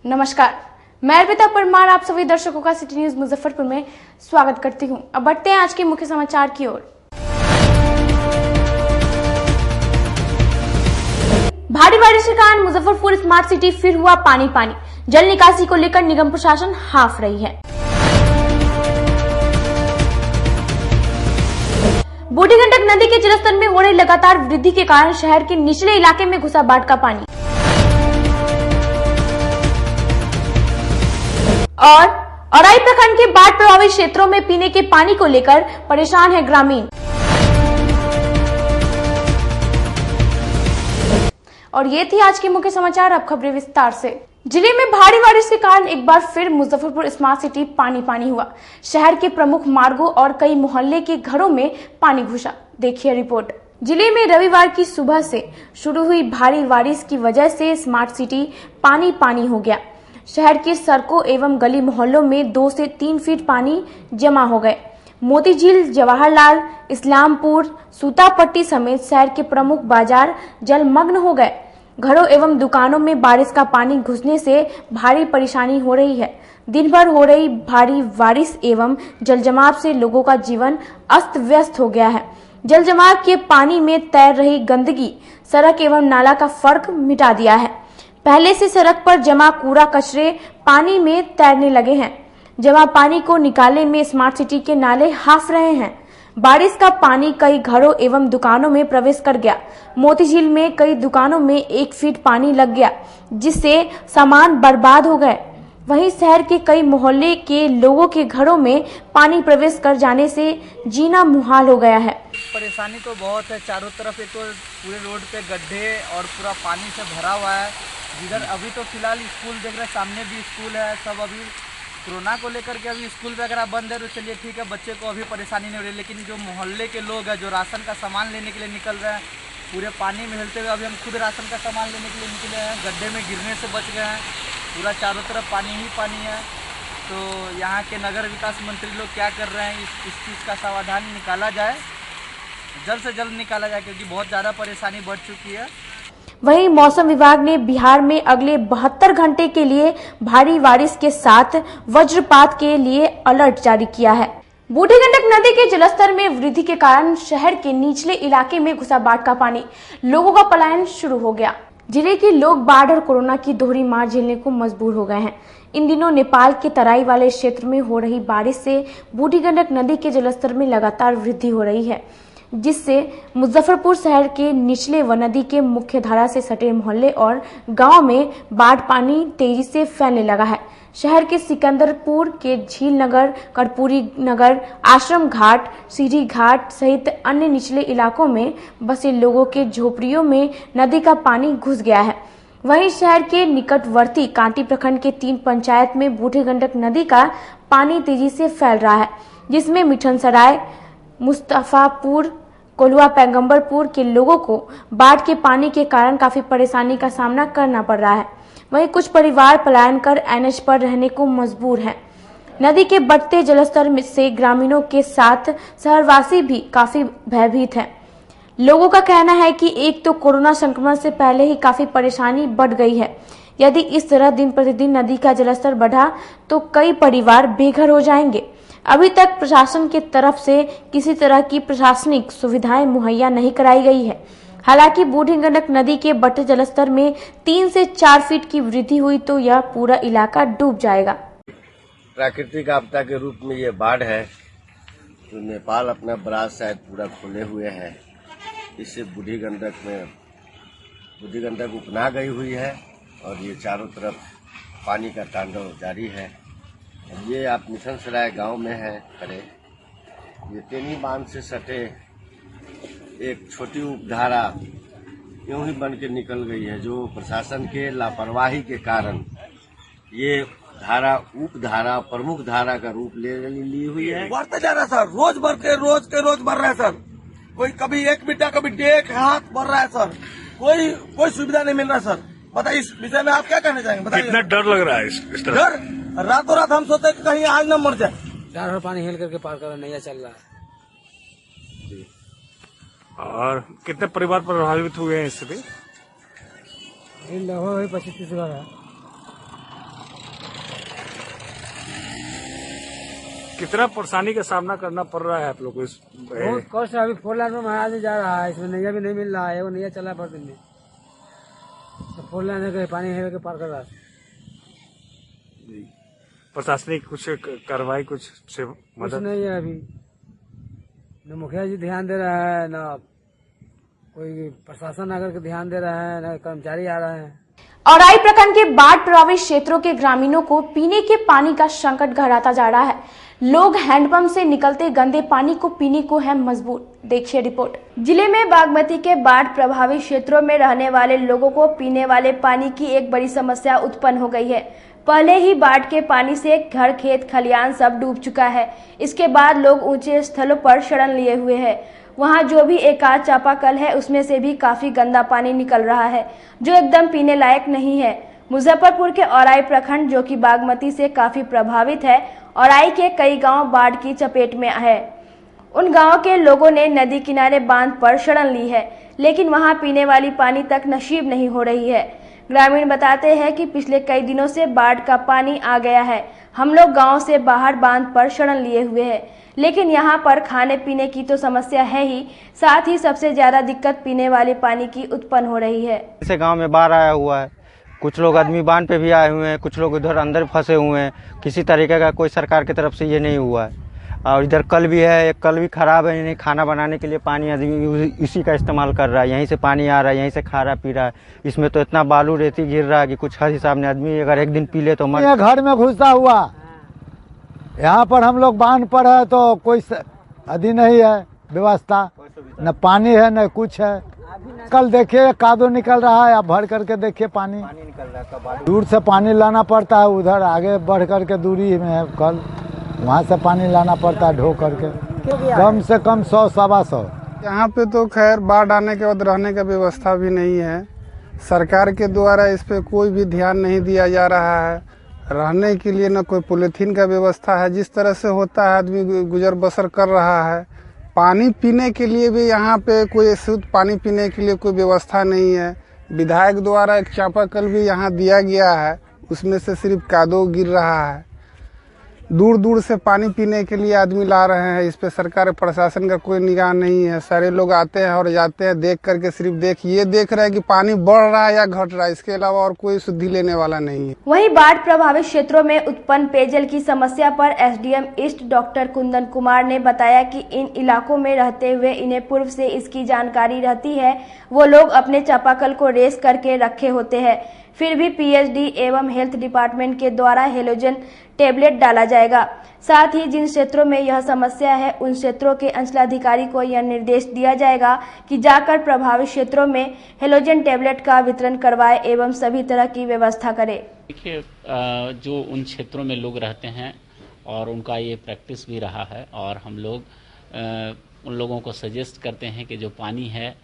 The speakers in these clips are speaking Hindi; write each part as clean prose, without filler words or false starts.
नमस्कार, मैं अर्पिता परमार आप सभी दर्शकों का सिटी न्यूज मुजफ्फरपुर में स्वागत करती हूं। अब बढ़ते हैं आज के मुख्य समाचार की ओर। भारी बारिश के कारण मुजफ्फरपुर स्मार्ट सिटी फिर हुआ पानी पानी। जल निकासी को लेकर निगम प्रशासन हाफ रही है। बूढ़ी गंडक नदी के जलस्तर में हो रही लगातार वृद्धि के कारण शहर के निचले इलाके में घुसा बाढ़ का पानी। और औराई प्रखंड के बाढ़ प्रभावित क्षेत्रों में पीने के पानी को लेकर परेशान है ग्रामीण। और ये थी आज के मुख्य समाचार। अब खबरें विस्तार से। जिले में भारी बारिश के कारण एक बार फिर मुजफ्फरपुर स्मार्ट सिटी पानी पानी हुआ। शहर के प्रमुख मार्गों और कई मोहल्ले के घरों में पानी घुसा। देखिए रिपोर्ट। जिले में रविवार की सुबह से शुरू हुई भारी बारिश की वजह से स्मार्ट सिटी पानी पानी हो गया। शहर की सड़कों एवं गली मोहल्लों में 2 से 3 फीट पानी जमा हो गए। मोती झील, जवाहरलाल, इस्लामपुर, सूतापट्टी समेत शहर के प्रमुख बाजार जलमग्न हो गए। घरों एवं दुकानों में बारिश का पानी घुसने से भारी परेशानी हो रही है। दिन भर हो रही भारी बारिश एवं जलजमाव से लोगों का जीवन अस्त व्यस्त हो गया है। जलजमाव के पानी में तैर रही गंदगी सड़क एवं नाला का फर्क मिटा दिया है। पहले से सड़क पर जमा कूड़ा कचरे पानी में तैरने लगे हैं। जमा पानी को निकालने में स्मार्ट सिटी के नाले हाफ रहे हैं। बारिश का पानी कई घरों एवं दुकानों में प्रवेश कर गया। मोती झील में कई दुकानों में 1 फीट पानी लग गया, जिससे सामान बर्बाद हो गए। वहीं शहर के कई मोहल्ले के लोगों के घरों में पानी प्रवेश कर जाने से जीना मुहाल हो गया है। परेशानी तो बहुत है, चारों तरफ एक तो पूरे रोड पे गड्ढे और पूरा पानी से भरा हुआ है। जिधर अभी तो फिलहाल स्कूल देख रहे हैं, सामने भी स्कूल है। सब अभी कोरोना को लेकर के अभी स्कूल वगैरह बंद है तो चलिए ठीक है, बच्चे को अभी परेशानी नहीं हो रही। लेकिन जो मोहल्ले के लोग हैं, जो राशन का सामान लेने के लिए निकल रहे हैं, पूरे पानी में हिलते हुए अभी हम खुद राशन का सामान लेने के लिए निकले हैं, गड्ढे में गिरने से बच गए हैं। पूरा चारों तरफ पानी ही पानी है। तो यहाँ के नगर विकास मंत्री लोग क्या कर रहे हैं, इस चीज़ का समाधान निकाला जाए, जल्द से जल्द निकाला जाए, क्योंकि बहुत ज़्यादा परेशानी बढ़ चुकी है। वहीं मौसम विभाग ने बिहार में अगले 72 घंटे के लिए भारी बारिश के साथ वज्रपात के लिए अलर्ट जारी किया है। बूढ़ी गंडक नदी के जलस्तर में वृद्धि के कारण शहर के निचले इलाके में घुसा बाढ़ का पानी। लोगों का पलायन शुरू हो गया। जिले के लोग बाढ़ और कोरोना की दोहरी मार झेलने को मजबूर हो गए हैं। इन दिनों नेपाल के तराई वाले क्षेत्र में हो रही बारिश से बूढ़ी गंडक नदी के जलस्तर में लगातार वृद्धि हो रही है, जिससे मुजफ्फरपुर शहर के निचले व नदी के मुख्य धारा से सटे मोहल्ले और गांव में बाढ़ पानी तेजी से फैलने लगा है। शहर के सिकंदरपुर के झील नगर, कर्पूरी नगर, आश्रम घाट, सीढ़ी घाट सहित अन्य निचले इलाकों में बसे लोगों के झोपड़ियों में नदी का पानी घुस गया है। वहीं शहर के निकटवर्ती कांटी प्रखंड के 3 पंचायत में बूढ़ी गंडक नदी का पानी तेजी से फैल रहा है, जिसमें मिठनसराय, मुस्तफापुर, कोल्हुआ, पैगंबरपुर के लोगों को बाढ़ के पानी के कारण काफी परेशानी का सामना करना पड़ रहा है। वहीं कुछ परिवार पलायन कर एनएच पर रहने को मजबूर हैं। नदी के बढ़ते जलस्तर से ग्रामीणों के साथ शहरवासी भी काफी भयभीत हैं। लोगों का कहना है कि एक तो कोरोना संक्रमण से पहले ही काफी परेशानी बढ़ गई है। यदि इस तरह दिन प्रतिदिन नदी का जलस्तर बढ़ा तो कई परिवार बेघर हो जाएंगे। अभी तक प्रशासन की तरफ से किसी तरह की प्रशासनिक सुविधाएं मुहैया नहीं कराई गई है। हालांकि बूढ़ी गंडक नदी के बढ़ते जलस्तर में 3 से 4 फीट की वृद्धि हुई तो यह पूरा इलाका डूब जाएगा। प्राकृतिक आपदा के रूप में ये बाढ़ है, तो नेपाल अपना बराज शायद पूरा खोले हुए है। इससे बूढ़ी गंडक उपना गई हुई है और ये चारों तरफ पानी का तांडव जारी है। ये आप मिठनसराय गांव में है खड़े। ये तेनी बांध से सटे एक छोटी उपधारा यूं ही बन के निकल गई है, जो प्रशासन के लापरवाही के कारण ये धारा उपधारा प्रमुख धारा का रूप ली हुई है। बढ़ते जा रहा है सर, रोज बढ़ रहा है सर। कोई कभी 1 मीटर कभी 1.5 हाथ बढ़ रहा है सर। कोई सुविधा नहीं मिल रहा सर। बताइए इस विषय में आप क्या कहना चाहेंगे? बताइए। कितना डर लग रहा है इस तरह? डर रातों रात हम सोचते कि कहीं आज न मर जाए। डर पानी हिल करके पार कर नैया चल रहा है। और कितने परिवार प्रभावित हुए हैं इससे? लगभग 25-30 घर है। कितना परेशानी का सामना करना पड़ रहा है आप लोग को इस बहुत कष्ट है। अभी 4 लाइन में महाराज जा रहा है, इसमें नैया भी नहीं मिल रहा है, वो नैया चला पर दिन में तो 4 लाइन के पानी है के पार कर रहा है। प्रशासनिक कुछ कार्रवाई कुछ से कुछ मदद नहीं है अभी, न मुखिया जी ध्यान दे रहा है, न कोई प्रशासन आकर के ध्यान दे रहा है, न कर्मचारी आ रहे हैं। औराई प्रखंड के बाढ़ प्रभावित क्षेत्रों के ग्रामीणों को पीने के पानी का संकट गहराता जा रहा है। लोग हैंडपंप से निकलते गंदे पानी को पीने को है मजबूर। देखिए रिपोर्ट। जिले में बागमती के बाढ़ प्रभावित क्षेत्रों में रहने वाले लोगों को पीने वाले पानी की एक बड़ी समस्या उत्पन्न हो गई है। पहले ही बाढ़ के पानी से घर, खेत, खलियान सब डूब चुका है। इसके बाद लोग ऊंचे स्थलों पर शरण लिए हुए हैं। वहां जो भी एक आध चापाकल है उसमें से भी काफी गंदा पानी निकल रहा है जो एकदम पीने लायक नहीं है। मुजफ्फरपुर के औराई प्रखंड जो कि बागमती से काफी प्रभावित है, औराई के कई गांव बाढ़ की चपेट में है। उन गांव के लोगों ने नदी किनारे बांध पर शरण ली है, लेकिन वहां पीने वाली पानी तक नसीब नहीं हो रही है। ग्रामीण बताते हैं कि पिछले कई दिनों से बाढ़ का पानी आ गया है। हम लोग गांव से बाहर बांध पर शरण लिए हुए हैं, लेकिन यहाँ पर खाने पीने की तो समस्या है ही, साथ ही सबसे ज्यादा दिक्कत पीने वाले पानी की उत्पन्न हो रही है। इसे गांव में बाढ़ आया हुआ है, कुछ लोग आदमी बांध पे भी आए हुए हैं, कुछ लोग इधर अंदर फंसे हुए हैं। किसी तरीके का कोई सरकार की तरफ से ये नहीं हुआ है। और इधर कल भी है, एक कल भी खराब है, नहीं खाना बनाने के लिए पानी आदमी इसी का इस्तेमाल कर रहा है। यहीं से पानी आ रहा है, यहीं से खा रहा पी रहा है। इसमें तो इतना बालू रेती गिर रहा है कि कुछ हद हिसाब में आदमी अगर एक दिन पी ले तो मर। घर में घुसा हुआ, यहाँ पर हम लोग बांध पर है तो कोई अभी नहीं है व्यवस्था, न पानी है न कुछ है। कल देखिए कादो निकल रहा है, आप भर करके देखिए पानी निकल रहा है। दूर से पानी लाना पड़ता है, उधर आगे बढ़ करके दूरी में है, कल वहाँ से पानी लाना पड़ता है ढो करके, कम से कम 100-125। यहाँ पे तो खैर बाढ़ आने के बाद रहने का व्यवस्था भी नहीं है। सरकार के द्वारा इस पे कोई भी ध्यान नहीं दिया जा रहा है। रहने के लिए न कोई पॉलीथीन का व्यवस्था है। जिस तरह से होता है आदमी गुजर बसर कर रहा है। पानी पीने के लिए भी यहाँ पे कोई शुद्ध पानी पीने के लिए कोई व्यवस्था नहीं है। विधायक द्वारा एक चापाकल भी यहाँ दिया गया है, उसमें से सिर्फ कादो गिर रहा है। दूर दूर से पानी पीने के लिए आदमी ला रहे हैं। इस पे सरकार प्रशासन का कोई निगाह नहीं है। सारे लोग आते हैं और जाते हैं, देख करके सिर्फ ये देख रहे हैं कि पानी बढ़ रहा है या घट रहा है, इसके अलावा और कोई शुद्धि लेने वाला नहीं है। वहीं बाढ़ प्रभावित क्षेत्रों में उत्पन्न पेयजल की समस्या पर SDM east doctor Kundan Kumar ने बताया कि इन इलाकों में रहते हुए इन्हें पूर्व से इसकी जानकारी रहती है। वो लोग अपने चापाकल को रेस करके रखे होते हैं, फिर भी पीएचडी एवं हेल्थ डिपार्टमेंट के द्वारा हेलोजन टेबलेट डाला जाएगा। साथ ही जिन क्षेत्रों में यह समस्या है उन क्षेत्रों के अंचलाधिकारी को यह निर्देश दिया जाएगा कि जाकर प्रभावित क्षेत्रों में हेलोजन टेबलेट का वितरण करवाए एवं सभी तरह की व्यवस्था करे। देखिए, जो उन क्षेत्रों में लोग रहते हैं और उनका ये प्रैक्टिस भी रहा है, और हम लोग उन लोगों को सजेस्ट करते हैं कि जो पानी है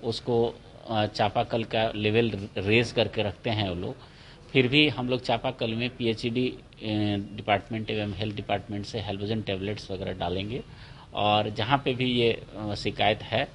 उसको चापाकल का लेवल रेज करके रखते हैं वो लोग। फिर भी हम लोग चापाकल में पीएचडी डिपार्टमेंट एवं हेल्थ डिपार्टमेंट से हेलोजन टेबलेट्स वगैरह डालेंगे। और जहाँ पे भी ये शिकायत है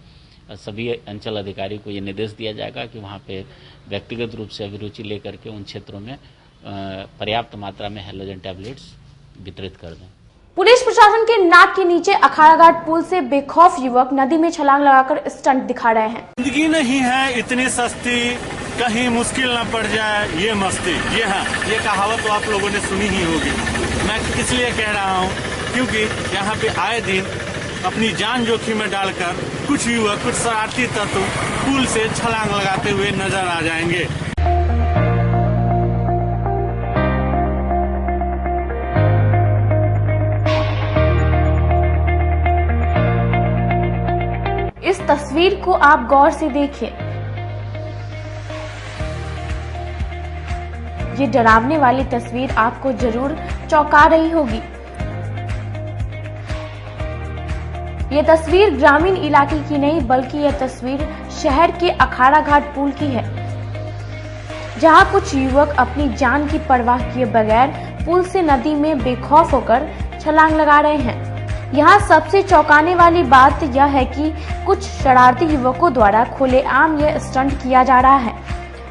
सभी अंचल अधिकारी को ये निर्देश दिया जाएगा कि वहाँ पे व्यक्तिगत रूप से अभिरुचि लेकर के उन क्षेत्रों में पर्याप्त मात्रा में हेलोजन टेबलेट्स वितरित कर दें। पुलिस प्रशासन के नाक के नीचे अखाड़ा घाट पुल से बेखौफ युवक नदी में छलांग लगाकर स्टंट दिखा रहे हैं। जिंदगी नहीं है इतनी सस्ती, कहीं मुश्किल न पड़ जाए ये मस्ती। ये कहावत तो आप लोगों ने सुनी ही होगी। मैं इसलिए कह रहा हूँ क्योंकि यहाँ पे आए दिन अपनी जान जोखिम में डालकर कुछ युवक, कुछ शरारती तत्व पुल से छलांग लगाते हुए नजर आ जाएंगे। इस तस्वीर को आप गौर से देखिए। ये डरावने वाली तस्वीर आपको जरूर चौंका रही होगी। ये तस्वीर ग्रामीण इलाके की नहीं बल्कि यह तस्वीर शहर के अखाड़ा घाट पुल की है, जहां कुछ युवक अपनी जान की परवाह किए बगैर पुल से नदी में बेखौफ होकर छलांग लगा रहे हैं। यहाँ सबसे चौंकाने वाली बात यह है कि कुछ शरारती युवकों द्वारा खुलेआम यह स्टंट किया जा रहा है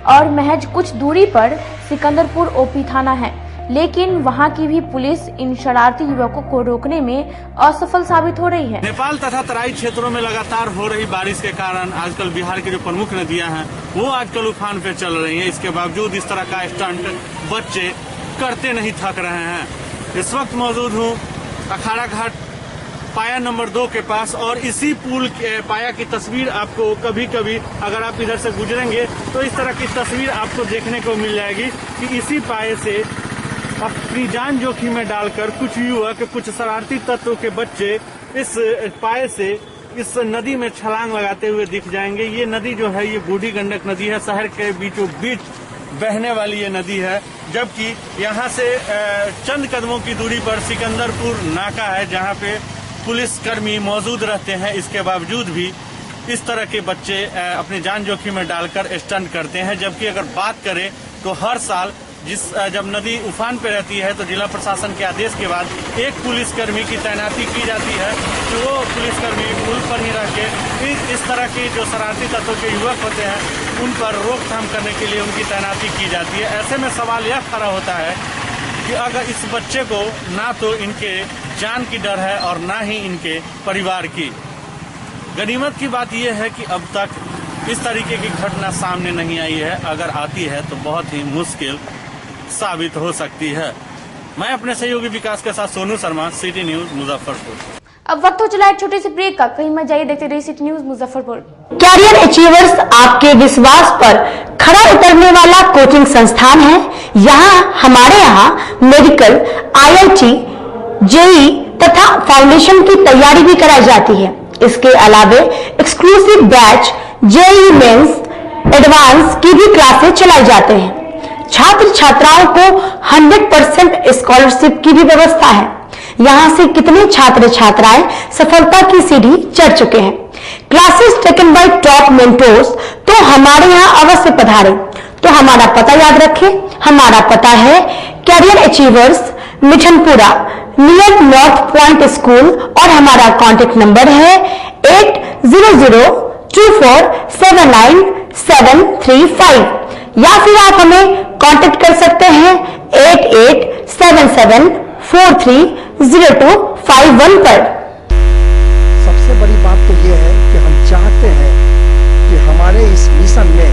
और महज कुछ दूरी पर सिकंदरपुर ओपी थाना है। लेकिन वहां की भी पुलिस इन शरारती युवकों को रोकने में असफल साबित हो रही है। नेपाल तथा तराई क्षेत्रों में लगातार हो रही बारिश के कारण आजकल बिहार की जो प्रमुख नदियां हैं वो आजकल उफान पे चल रही हैं। इसके बावजूद इस तरह का स्टंट बच्चे करते नहीं थक रहे हैं। इस वक्त मौजूद हूँ अखाड़ा घाट पाया नंबर 2 के पास और इसी पुल के पाया की तस्वीर आपको कभी कभी अगर आप इधर से गुजरेंगे तो इस तरह की तस्वीर आपको देखने को मिल जाएगी कि इसी पाए से अपनी जान जोखिम में डालकर कुछ युवक, कुछ शरारती तत्व के बच्चे इस पाए से इस नदी में छलांग लगाते हुए दिख जाएंगे। ये नदी जो है ये बूढ़ी गंडक नदी है, शहर के बीचों बीच बहने वाली ये नदी है। जबकि यहाँ से चंद कदमों की दूरी पर सिकंदरपुर नाका है जहाँ पे पुलिसकर्मी मौजूद रहते हैं। इसके बावजूद भी इस तरह के बच्चे अपनी जान जोखिम में डालकर स्टंट करते हैं। जबकि अगर बात करें तो हर साल जब नदी उफान पे रहती है तो जिला प्रशासन के आदेश के बाद एक पुलिसकर्मी की तैनाती की जाती है कि वो पुलिसकर्मी पुल पर ही रह के इस तरह के जो शरारती तत्वों के युवक होते हैं उन पर रोकथाम करने के लिए उनकी तैनाती की जाती है। ऐसे में सवाल यह खड़ा होता है कि अगर इस बच्चे को ना तो इनके जान की डर है और ना ही इनके परिवार की। गनीमत की बात यह है कि अब तक इस तरीके की घटना सामने नहीं आई है। अगर आती है तो बहुत ही मुश्किल साबित हो सकती है। मैं अपने सहयोगी विकास के साथ सोनू शर्मा, सिटी न्यूज मुजफ्फरपुर। अब वक्त हो चला एक छोटे से ब्रेक का, कहीं मत जाइए, देखते रहिए city news Muzaffarpur. Career achievers आपके विश्वास पर खरा उतरने वाला कोचिंग संस्थान है। हमारे यहाँ मेडिकल, IIT, JEE तथा फाउंडेशन की तैयारी भी कराई जाती है। इसके अलावे exclusive batch JEE mains, advance की भी क्लासेस चलाई जाते हैं। छात्र छात्राओं को 100% स्कॉलरशिप की भी व्यवस्था है। यहाँ से कितने छात्र छात्राएं सफलता की सीढ़ी चढ़ चुके हैं। Classes taken by top mentors, तो हमारे यहाँ अवश्य पधारें। तो हमारा पता याद रखें, हमारा पता है career achievers, Mithanpura, near North Point School और हमारा कॉन्टेक्ट नंबर है 8002479735 या फिर आप हमें कांटेक्ट कर सकते हैं 8877430251 पर। सबसे बड़ी बात तो ये है कि हम चाहते हैं कि हमारे इस मिशन में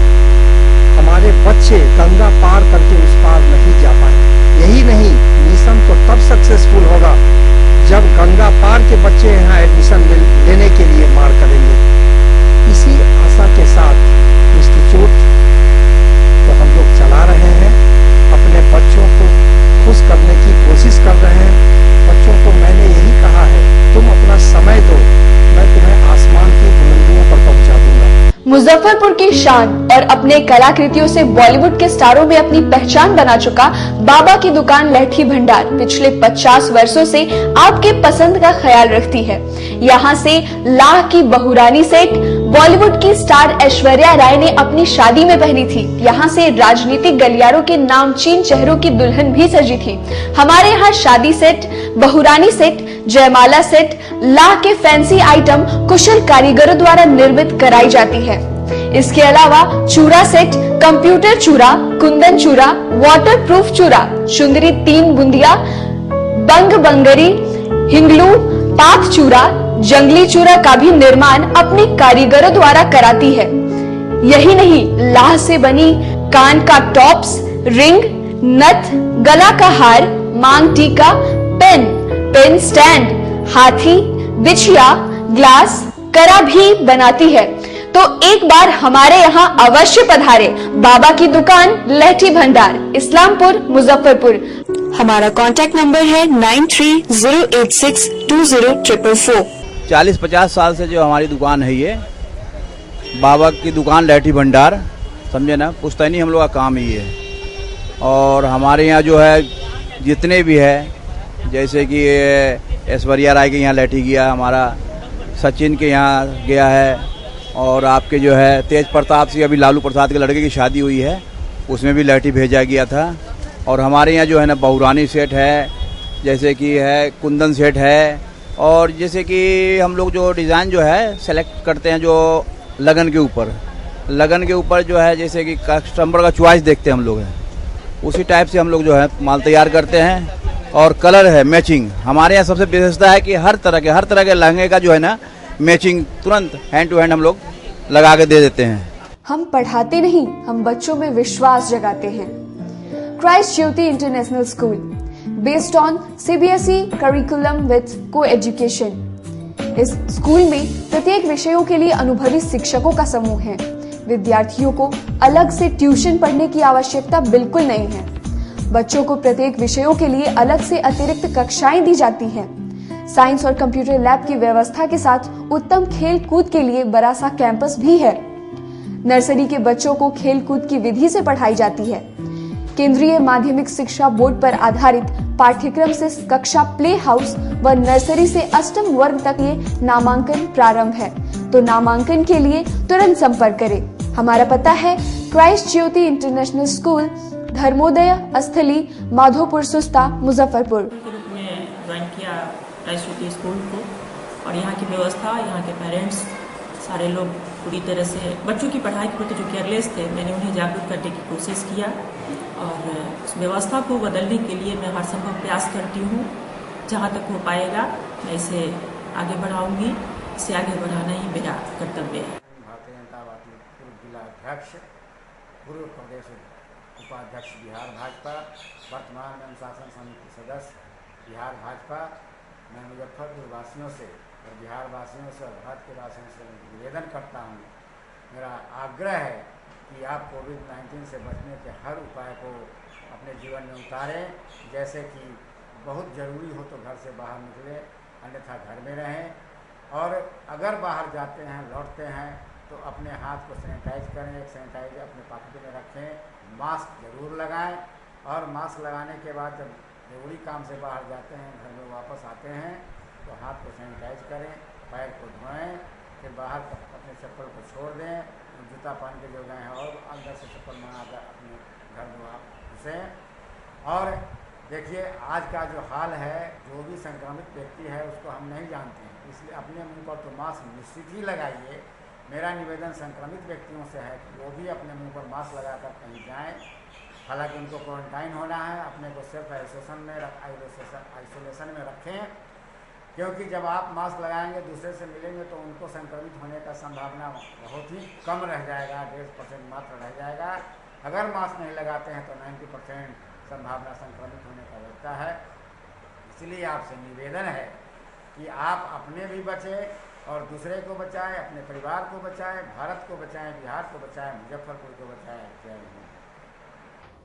हमारे बच्चे गंगा पार करके उस पार नहीं जा पाए। यही नहीं, मिशन तो तब सक्सेसफुल होगा जब गंगा पार के बच्चे यहाँ एडमिशन लेने के लिए मार करेंगे। इसी आशा के साथ इंस्टीट्यूट तो हम लोग चला रहे हैं, अपने बच्चों को खुश करने की कोशिश कर रहे हैं। बच्चों को मैंने यही कहा है, तुम अपना समय दो, मैं तुम्हें आसमान की बुलंदियों पर पहुंचा दूंगा। मुजफ्फरपुर की शान और अपने कलाकृतियों से बॉलीवुड के स्टारों में अपनी पहचान बना चुका बाबा की दुकान लहठी भंडार पिछले 50 वर्षों से आपके पसंद का ख्याल रखती है। यहाँ से लाह की बहुरानी सेट बॉलीवुड की स्टार ऐश्वर्या राय ने अपनी शादी में पहनी थी। यहाँ से राजनीतिक गलियारों के नामचीन चेहरों की दुल्हन भी सजी थी। हमारे यहाँ शादी सेट, बहुरानी सेट, जयमाला सेट, लाह के फैंसी आइटम कुशल कारीगरों द्वारा निर्मित कराई जाती है। इसके अलावा चूड़ा सेट, कंप्यूटर चूड़ा, कुंदन चूड़ा, वाटरप्रूफ चूड़ा, चुंदरी 3 बुंदिया, बंग बंगरी, हिंगलू, पाक चूड़ा, जंगली चूड़ा का भी निर्माण अपने कारीगरों द्वारा कराती है। यही नहीं, लाह से बनी कान का टॉप्स, रिंग, नथ, गला का हार, मांग टीका, पेन स्टैंड, हाथी, बिछिया, ग्लास, करा भी बनाती है। तो एक बार हमारे यहाँ अवश्य पधारे। बाबा की दुकान लहठी भंडार, इस्लामपुर, मुजफ्फरपुर। हमारा कांटेक्ट नंबर है 9308620444। 40-50 साल से जो हमारी दुकान है ये बाबा की दुकान लहठी भंडार, समझे ना, पुश्तैनी हम लोग का काम ही है। और हमारे यहाँ जो है जितने भी है, जैसे कि ऐश्वर्या राय के यहाँ लहठी गया, हमारा सचिन के यहाँ गया है, और आपके जो है तेज प्रताप सिंह, अभी लालू प्रसाद के लड़के की शादी हुई है, उसमें भी लहठी भेजा गया था। और हमारे यहाँ जो है ना बहुरानी सेट है, जैसे कि है कुंदन सेट है, और जैसे कि हम लोग जो डिज़ाइन जो है सेलेक्ट करते हैं जो लगन के ऊपर जो है, जैसे कि कस्टमर का चॉइस देखते हैं हम लोग हैं, उसी टाइप से हम लोग जो है माल तैयार करते हैं। और कलर है मैचिंग, हमारे यहाँ सबसे विशेषता है कि हर तरह के लहंगे का जो है ना मैचिंग तुरंत हैंड टू हैंड हम लोग लगा के दे देते हैं। हम पढ़ाते नहीं, हम बच्चों में विश्वास जगाते हैं। Christ Jyoti international school, based on CBSE curriculum with co-education. इस स्कूल में प्रत्येक विषयों के लिए अनुभवी शिक्षकों का समूह है। विद्यार्थियों को अलग से ट्यूशन पढ़ने की आवश्यकता बिल्कुल नहीं है। बच्चों को प्रत्येक विषयों के लिए अलग से अतिरिक्त कक्षाएं दी जाती हैं। साइंस और कंप्यूटर लैब की व्यवस्था के साथ उत्तम खेल कूद के लिए बड़ा सा कैंपस भी है। नर्सरी के बच्चों को खेल कूद की विधि से पढ़ाई जाती है। केंद्रीय माध्यमिक शिक्षा बोर्ड पर आधारित पाठ्यक्रम से कक्षा प्ले हाउस व नर्सरी से अष्टम वर्ग तक ये नामांकन प्रारंभ है। तो नामांकन के लिए तुरंत संपर्क करें। हमारा पता है Christ Jyoti international school, Dharmodaya स्थली, माधोपुर सुस्ता, मुजफ्फरपुर। ग्रुप में ज्वाइन किया क्राइस्ट ज्योति स्कूल को, और यहाँ की व्यवस्था, यहाँ के पेरेंट्स सारे लोग पूरी तरह से बच्चों की पढ़ाई के प्रति जो केयरलेस थे, मैंने उन्हें जागरूक करने की कोशिश किया और उस व्यवस्था को बदलने के लिए मैं हर संभव प्रयास करती हूँ। जहाँ तक हो पाएगा मैं इसे आगे बढ़ाऊंगी। इसे आगे बढ़ाना ही मेरा कर्तव्य है। भारतीय जनता पार्टी पूर्व जिला अध्यक्ष, पूर्व प्रदेश उपाध्यक्ष बिहार भाजपा, वर्तमान में अनुशासन समिति सदस्य बिहार भाजपा। मैं मुजफ्फरपुर वासियों से और बिहार वासियों से और भारत के वासियों से निवेदन करता हूँ, मेरा आग्रह है कि आप कोविड-19 से बचने के हर उपाय को अपने जीवन में उतारें। जैसे कि बहुत ज़रूरी हो तो घर से बाहर निकलें, अन्यथा घर में रहें। और अगर बाहर जाते हैं, लौटते हैं तो अपने हाथ को सैनिटाइज करें, एक सैनिटाइजर अपने पॉकेट में रखें, मास्क जरूर लगाएं। और मास्क लगाने के बाद जब जरूरी काम से बाहर जाते हैं, घर में वापस आते हैं तो हाथ को सैनिटाइज करें, पैर को धोएं, फिर बाहर अपने चप्पल को छोड़ दें, जूता पहन के जो गए हैं और अंदर से चप्पल मंगा अपने घर में आप घुसें। और देखिए आज का जो हाल है, जो भी संक्रमित व्यक्ति है उसको हम नहीं जानते हैं, इसलिए अपने मुंह पर तो मास्क निश्चित ही लगाइए। मेरा निवेदन संक्रमित व्यक्तियों से है कि वो भी अपने मुंह पर मास्क लगाकर कहीं जाएं। हालांकि उनको क्वारंटाइन होना है, अपने को सेल्फ आइसोलेशन में रखें, क्योंकि जब आप मास्क लगाएंगे, दूसरे से मिलेंगे तो उनको संक्रमित होने का संभावना बहुत ही कम रह जाएगा, 1.5% मात्र रह जाएगा। अगर मास्क नहीं लगाते हैं तो 90% संभावना संक्रमित होने का रहता है। इसलिए आपसे निवेदन है कि आप अपने भी बचें और दूसरे को बचाएं, अपने परिवार को बचाएं, भारत को बचाएं, बिहार को बचाएं, मुजफ्फरपुर को बचाएं। जय हिंद।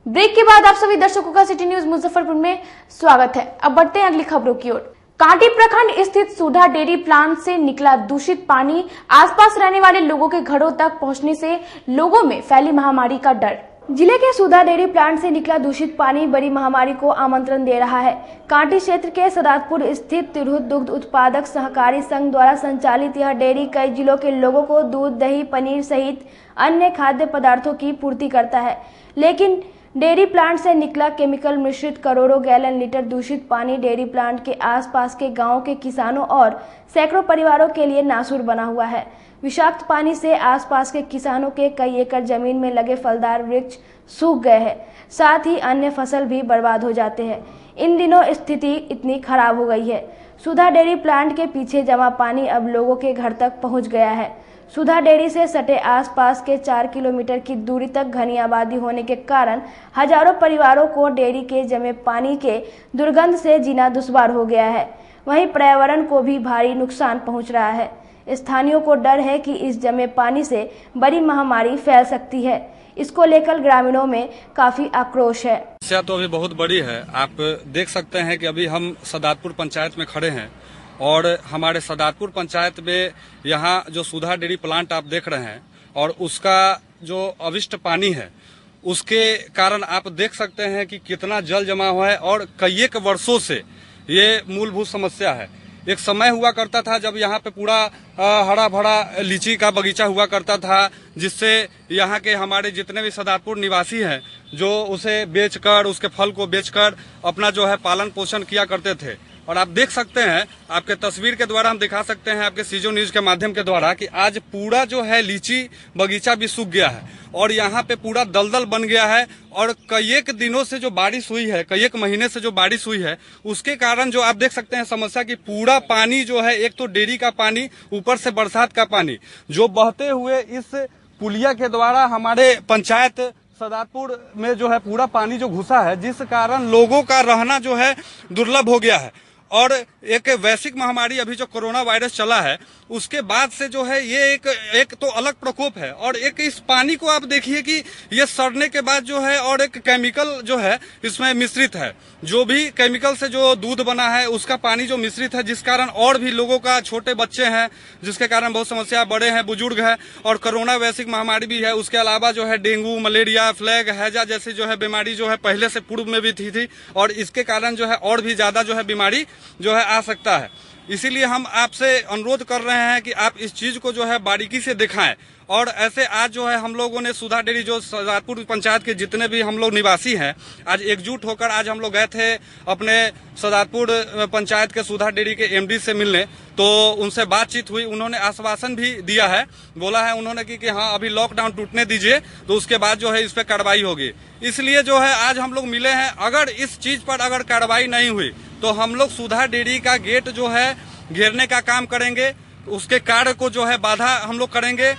ब्रेक के बाद आप सभी दर्शकों का सिटी न्यूज मुजफ्फरपुर में स्वागत है। अब बढ़ते हैं अगली खबरों की ओर। कांटी प्रखंड स्थित सुधा डेयरी प्लांट से निकला दूषित पानी आसपास रहने वाले लोगों के घरों तक पहुंचने से लोगों में फैली महामारी का डर। जिले के सुधा डेयरी प्लांट से निकला दूषित पानी बड़ी महामारी को आमंत्रण दे रहा है। कांटी क्षेत्र के सदातपुर स्थित तिरहुत दुग्ध उत्पादक सहकारी संघ द्वारा संचालित यह डेयरी कई जिलों के लोगों को दूध, दही, पनीर सहित अन्य खाद्य पदार्थों की पूर्ति करता है। लेकिन डेयरी प्लांट से निकला केमिकल मिश्रित करोड़ों गैलन लीटर दूषित पानी डेयरी प्लांट के आसपास के गांवों के किसानों और सैकड़ों परिवारों के लिए नासूर बना हुआ है। विषाक्त पानी से आसपास के किसानों के कई एकड़ जमीन में लगे फलदार वृक्ष सूख गए हैं, साथ ही अन्य फसल भी बर्बाद हो जाते हैं। इन दिनों स्थिति इतनी खराब हो गई है, सुधा डेयरी प्लांट के पीछे जमा पानी अब लोगों के घर तक पहुंच गया है। सुधा डेयरी से सटे आसपास के 4 किलोमीटर की दूरी तक घनी आबादी होने के कारण हजारों परिवारों को डेयरी के जमे पानी के दुर्गंध से जीना दुश्वार हो गया है। वहीं पर्यावरण को भी भारी नुकसान पहुंच रहा है। स्थानीयों को डर है कि इस जमे पानी से बड़ी महामारी फैल सकती है। इसको लेकर ग्रामीणों में काफी आक्रोश है। समस्या तो अभी बहुत बड़ी है। आप देख सकते हैं कि अभी हम सदातपुर पंचायत में खड़े हैं और हमारे सदातपुर पंचायत में यहाँ जो सुधा डेयरी प्लांट आप देख रहे हैं और उसका जो अविष्ट पानी है उसके कारण आप देख सकते हैं कि कितना जल जमा हुआ है और कई एक वर्षों से ये मूलभूत समस्या है। एक समय हुआ करता था जब यहाँ पे पूरा हरा भरा लीची का बगीचा हुआ करता था, जिससे यहाँ के हमारे जितने भी सदातपुर निवासी हैं जो उसे बेचकर, उसके फल को बेचकर अपना जो है पालन पोषण किया करते थे। और आप देख सकते हैं, आपके तस्वीर के द्वारा हम दिखा सकते हैं, आपके सीजो न्यूज के माध्यम के द्वारा, कि आज पूरा जो है लीची बगीचा भी सूख गया है और यहाँ पे पूरा दलदल बन गया है। और कई एक दिनों से जो बारिश हुई है, कई एक महीने से जो बारिश हुई है, उसके कारण जो आप देख सकते हैं समस्या की पूरा पानी जो है, एक तो डेयरी का पानी, ऊपर से बरसात का पानी जो बहते हुए इस पुलिया के द्वारा हमारे पंचायत सदातपुर में जो है पूरा पानी जो घुसा है, जिस कारण लोगों का रहना जो है दुर्लभ हो गया है। और एक वैश्विक महामारी अभी जो कोरोना वायरस चला है, उसके बाद से जो है ये एक तो अलग प्रकोप है। और एक इस पानी को आप देखिए कि ये सड़ने के बाद जो है, और एक केमिकल जो है इसमें मिश्रित है, जो भी केमिकल से जो दूध बना है उसका पानी जो मिश्रित है, जिस कारण और भी लोगों का, छोटे बच्चे हैं जिसके कारण बहुत समस्या, बड़े हैं, बुजुर्ग हैं, और कोरोना वैश्विक महामारी भी है। उसके अलावा जो है डेंगू, मलेरिया, फ्लैग, हैजा जैसी जो है बीमारी जो है पहले से पूर्व में भी थी और इसके कारण जो है और भी ज्यादा जो है बीमारी जो है आ सकता है। इसीलिए हम आपसे अनुरोध कर रहे हैं कि आप इस चीज को जो है बारीकी से दिखाएं। और ऐसे आज जो है हम लोगों ने सुधा डेयरी, जो सदातपुर पंचायत के जितने भी हम लोग निवासी हैं, आज एकजुट होकर आज हम लोग गए थे अपने सदातपुर पंचायत के सुधा डेयरी के एमडी से मिलने। तो उनसे बातचीत हुई, उन्होंने आश्वासन भी दिया है, बोला है उन्होंने कि हाँ अभी लॉकडाउन टूटने दीजिए, तो उसके बाद जो है इस पे कार्रवाई होगी। इसलिए जो है आज हम लोग मिले हैं। अगर इस चीज पर अगर कार्रवाई नहीं हुई तो हम लोग सुधा डेयरी का गेट जो है घेरने का काम करेंगे, उसके कार्य को जो है बाधा हम लोग करेंगे,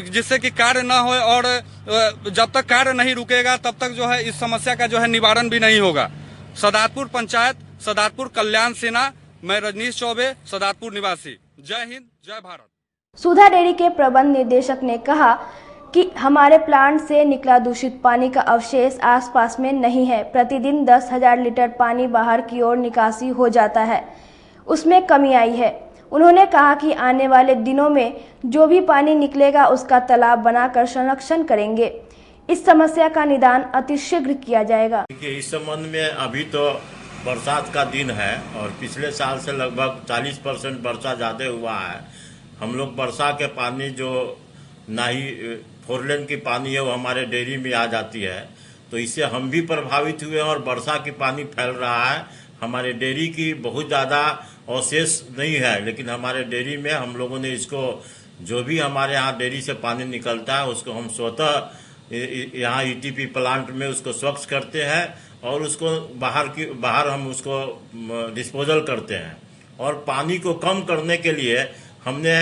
जिससे कि कार्य न हो। और जब तक कार्य नहीं रुकेगा तब तक जो है इस समस्या का जो है निवारण भी नहीं होगा। सदातपुर पंचायत, सदातपुर कल्याण सेना, मैं रजनीश चौबे, सदातपुर निवासी। जय हिंद, जय भारत। सुधा डेयरी के प्रबंध निदेशक ने कहा कि हमारे प्लांट से निकला दूषित पानी का अवशेष आसपास में नहीं है। प्रतिदिन 10,000 लीटर पानी बाहर की ओर निकासी हो जाता है, उसमें कमी आई है। उन्होंने कहा कि आने वाले दिनों में जो भी पानी निकलेगा उसका तालाब बनाकर संरक्षण करेंगे। इस समस्या का निदान अतिशीघ्र किया जाएगा। इस संबंध में अभी तो बरसात का दिन है और पिछले साल से लगभग 40% वर्षा ज्यादा हुआ है। हम लोग वर्षा के पानी जो ना ही फोरलेन की पानी है वो हमारे डेयरी में आ जाती है, तो इससे हम भी प्रभावित हुए और वर्षा की पानी फैल रहा है। हमारे डेयरी की बहुत ज्यादा अवशेष नहीं है, लेकिन हमारे डेयरी में हम लोगों ने इसको, जो भी हमारे यहाँ डेयरी से पानी निकलता है उसको हम स्वतः यहाँ ईटीपी प्लांट में उसको स्वच्छ करते हैं और उसको बाहर हम उसको डिस्पोजल करते हैं। और पानी को कम करने के लिए हमने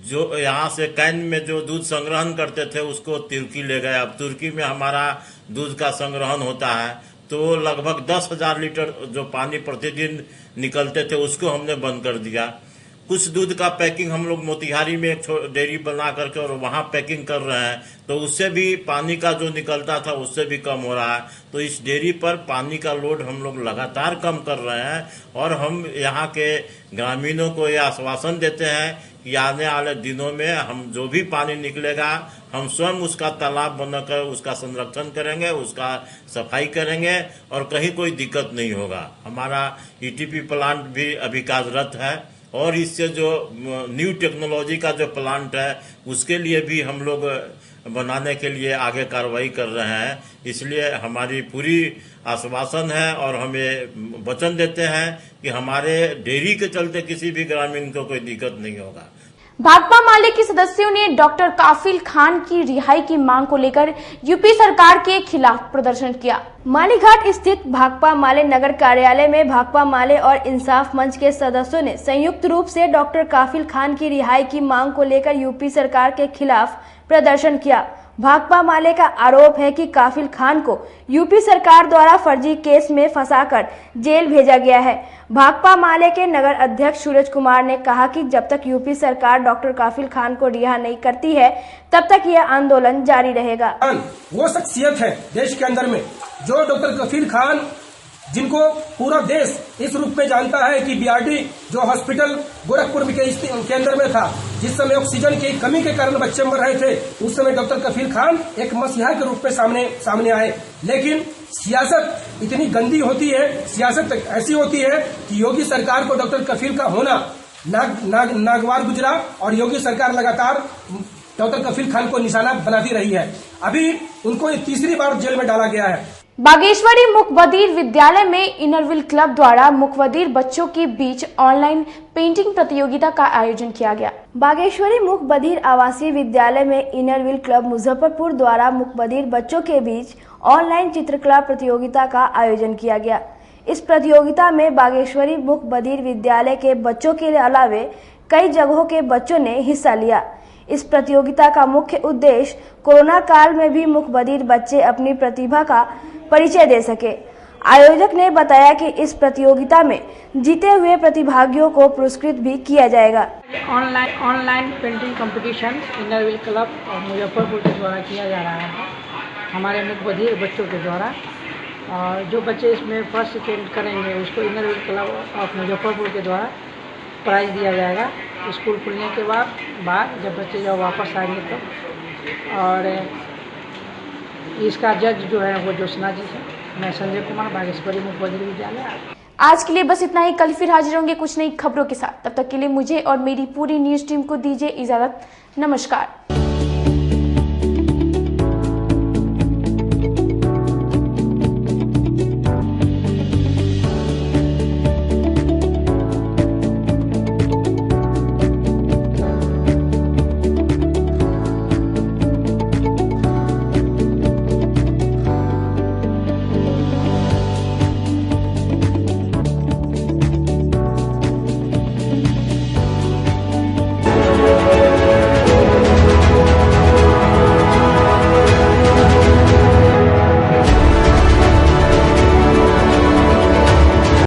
जो यहाँ से कैन में जो दूध संग्रहण करते थे उसको तुर्की ले गए। अब तुर्की में हमारा दूध का संग्रहण होता है, तो लगभग 10,000 लीटर जो पानी प्रतिदिन निकलते थे उसको हमने बंद कर दिया। कुछ दूध का पैकिंग हम लोग मोतिहारी में एक डेयरी बना करके और वहां पैकिंग कर रहे हैं, तो उससे भी पानी का जो निकलता था उससे भी कम हो रहा है। तो इस डेयरी पर पानी का लोड हम लोग लगातार कम कर रहे हैं और हम यहाँ के ग्रामीणों को यह आश्वासन देते हैं कि आने वाले दिनों में हम जो भी पानी निकलेगा हम स्वयं उसका तालाब बनाकर उसका संरक्षण करेंगे, उसका सफाई करेंगे और कहीं कोई दिक्कत नहीं होगा। हमारा ईटीपी प्लांट भी अभी कार्यरत है और इससे जो न्यू टेक्नोलॉजी का जो प्लांट है उसके लिए भी हम लोग बनाने के लिए आगे कार्रवाई कर रहे हैं। इसलिए हमारी पूरी आश्वासन है और हमें वचन देते हैं कि हमारे डेयरी के चलते किसी भी ग्रामीण को कोई दिक्कत नहीं होगा। भाकपा माले के सदस्यों ने डॉक्टर काफिल खान की रिहाई की मांग को लेकर यूपी सरकार के खिलाफ प्रदर्शन किया। मालीघाट स्थित भाकपा माले नगर कार्यालय में भाकपा माले और इंसाफ मंच के सदस्यों ने संयुक्त रूप से डॉक्टर काफिल खान की रिहाई की मांग को लेकर यूपी सरकार के खिलाफ प्रदर्शन किया। भाकपा माले का आरोप है कि काफिल खान को यूपी सरकार द्वारा फर्जी केस में फंसाकर जेल भेजा गया है। भाकपा माले के नगर अध्यक्ष सूरज कुमार ने कहा कि जब तक यूपी सरकार डॉक्टर काफिल खान को रिहा नहीं करती है तब तक यह आंदोलन जारी रहेगा। वो शख्सियत है देश के अंदर में जो डॉक्टर काफिल खान, जिनको पूरा देश इस रूप में जानता है कि बीआरडी जो हॉस्पिटल गोरखपुर के अंदर में था, जिस समय ऑक्सीजन की कमी के कारण बच्चे मर रहे थे, उस समय डॉक्टर काफिल खान एक मसीहा के रूप में सामने आए। लेकिन सियासत इतनी गंदी होती है, सियासत ऐसी होती है कि योगी सरकार को डॉक्टर काफिल का होना नागवार गुजरा और योगी सरकार लगातार डॉक्टर काफिल खान को निशाना बनाती रही है। अभी उनको तीसरी बार जेल में डाला गया है। बागेश्वरी मुक बधिर विद्यालय में इनरव्हील क्लब द्वारा मुक बधिर बच्चों के बीच ऑनलाइन पेंटिंग प्रतियोगिता का आयोजन किया गया। बागेश्वरी मुक बधिर आवासीय विद्यालय में इनरव्हील क्लब मुजफ्फरपुर द्वारा मुक बधिर बच्चों के बीच ऑनलाइन चित्रकला प्रतियोगिता का आयोजन किया गया। इस प्रतियोगिता में बागेश्वरी मुक बधिर विद्यालय के बच्चों के अलावे कई जगहों के बच्चों ने हिस्सा लिया। इस प्रतियोगिता का मुख्य उद्देश्य कोरोना काल में भी मुक बधिर बच्चे अपनी प्रतिभा का परिचय दे सके। आयोजक ने बताया कि इस प्रतियोगिता में जीते हुए प्रतिभागियों को पुरस्कृत भी किया जाएगा। Online painting competition Inner Wheel club और मुजफ्फरपुर के द्वारा किया जा रहा है, हमारे मुक बधिर बच्चों के द्वारा। और जो बच्चे इसमें फर्स्ट सेकेंड करेंगे उसको इनरव्हील क्लब ऑफ मुजफ्फरपुर के द्वारा प्राइज दिया जाएगा स्कूल खुलने के बाद जब बच्चे जब वापस आएंगे तो। और इसका जज जो है वो ज्योत्सना जी है। मैं संजय कुमार, बागेश्वरी मुक बधिर विद्यालय। आज के लिए बस इतना ही। कल फिर हाजिर होंगे कुछ नई खबरों के साथ। तब तक के लिए मुझे और मेरी पूरी न्यूज टीम को दीजिए इजाजत। नमस्कार।